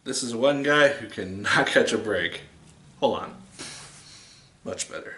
This is one guy who cannot catch a break. Hold on. Much better.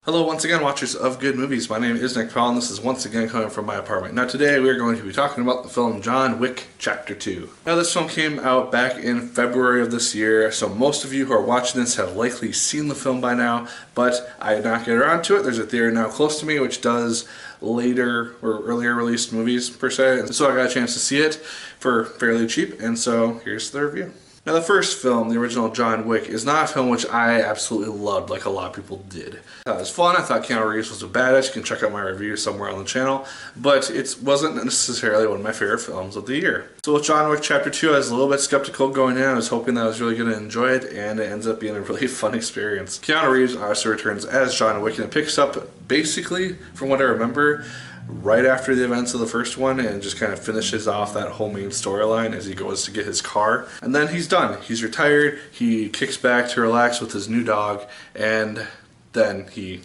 Hello once again, watchers of good movies. My name is Nick Pell and this is once again coming from my apartment. Now today we are going to be talking about the film John Wick Chapter 2. Now this film came out back in February of this year, so most of you who are watching this have likely seen the film by now, but I did not get around to it. There's a theater now close to me which does later or earlier released movies per se, and so I got a chance to see it for fairly cheap, and so here's the review. Now the first film, the original John Wick, is not a film which I absolutely loved like a lot of people did. I thought it was fun, I thought Keanu Reeves was a badass, you can check out my review somewhere on the channel, but it wasn't necessarily one of my favorite films of the year. So with John Wick Chapter 2, I was a little bit skeptical going in. I was hoping that I was really going to enjoy it, and it ends up being a really fun experience. Keanu Reeves obviously returns as John Wick, and it picks up basically, from what I remember, right after the events of the first one, and just kind of finishes off that whole main storyline as he goes to get his car. And then he's done. He's retired, he kicks back to relax with his new dog, and then he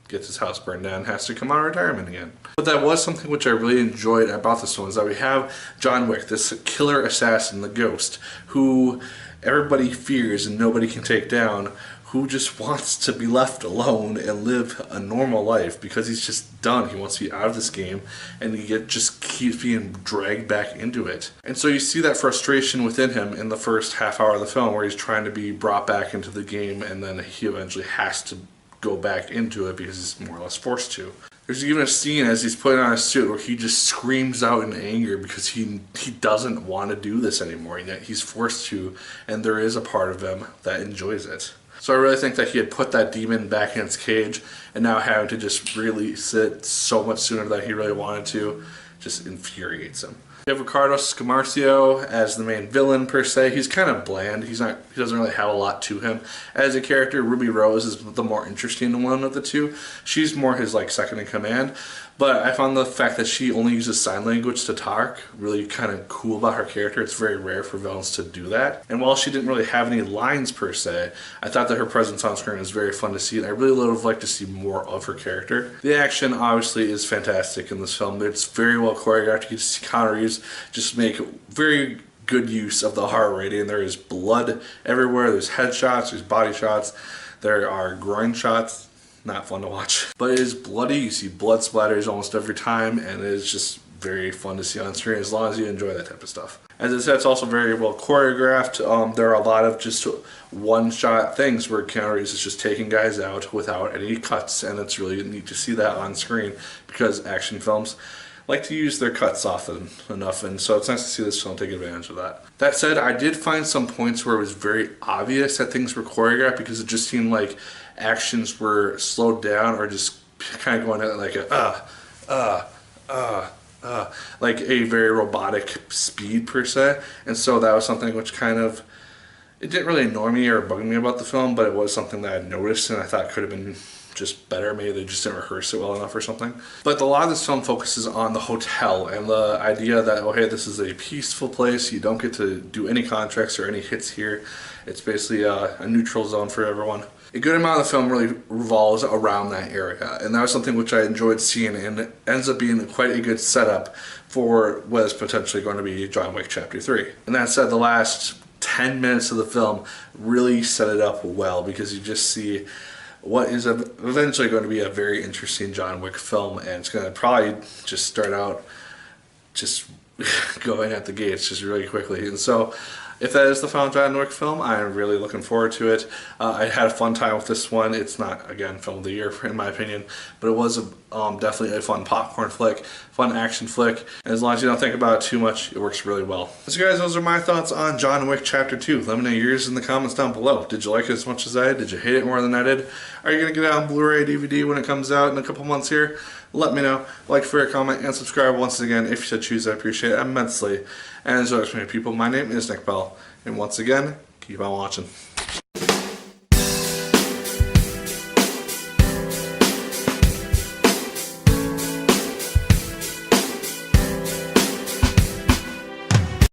gets his house burned down and has to come out of retirement again. But that was something which I really enjoyed about this one, is that we have John Wick, this killer assassin, the Ghost, who everybody fears and nobody can take down, who just wants to be left alone and live a normal life because he's just done. He wants to be out of this game, and he just keeps being dragged back into it. And so you see that frustration within him in the first half hour of the film, where he's trying to be brought back into the game, and then he eventually has to go back into it because he's more or less forced to. There's even a scene as he's putting on a suit where he just screams out in anger because he doesn't want to do this anymore, and yet he's forced to, and there is a part of him that enjoys it. So I really think that he had put that demon back in its cage, and now having to just release it so much sooner than he really wanted to just infuriates him. You have Ricardo Scamarcio as the main villain per se. He's kind of bland. He doesn't really have a lot to him. As a character, Ruby Rose is the more interesting one of the two. She's more his second in command. But I found the fact that she only uses sign language to talk really kind of cool about her character. It's very rare for villains to do that. And while she didn't really have any lines per se, I thought that her presence on screen was very fun to see, and I really would have liked to see more of her character. The action obviously is fantastic in this film. It's very well choreographed. You can see Keanu Reeves just make very good use of the heart rating. There is blood everywhere. There's headshots, there's body shots, there are groin shots. Not fun to watch. But it is bloody. You see blood splatters almost every time, and it is just very fun to see on screen as long as you enjoy that type of stuff. As I said, it's also very well choreographed. There are a lot of just one-shot things where Keanu Reeves is just taking guys out without any cuts, and it's really neat to see that on screen because action films like to use their cuts often enough, and so it's nice to see this film take advantage of that. That said, I did find some points where it was very obvious that things were choreographed because it just seemed like actions were slowed down or just kind of going at like like a very robotic speed per se, and so that was something which kind of, it didn't really annoy me or bug me about the film, but it was something that I noticed and I thought could have been just better. Maybe they just didn't rehearse it well enough or something. But a lot of this film focuses on the hotel and the idea that, oh hey, this is a peaceful place, you don't get to do any contracts or any hits here. It's basically a neutral zone for everyone. A good amount of the film really revolves around that area, and that was something which I enjoyed seeing, and it ends up being quite a good setup for what is potentially going to be John Wick Chapter 3. And that said, the last 10 minutes of the film really set it up well, because you just see what is eventually going to be a very interesting John Wick film, and it's going to probably just start out just going at the gates just really quickly. And so if that is the final John Wick film, I'm really looking forward to it. I had a fun time with this one. It's not, again, film of the year in my opinion, but it was definitely a fun popcorn flick, fun action flick, and as long as you don't think about it too much, it works really well. So guys, those are my thoughts on John Wick Chapter 2. Let me know yours in the comments down below. Did you like it as much as I did? Did you hate it more than I did? Are you going to get it on Blu-ray, DVD when it comes out in a couple months here? Let me know. Like, share, comment, and subscribe once again if you so choose. I appreciate it immensely. And as always, people, my name is Nick Pell, and once again, keep on watching.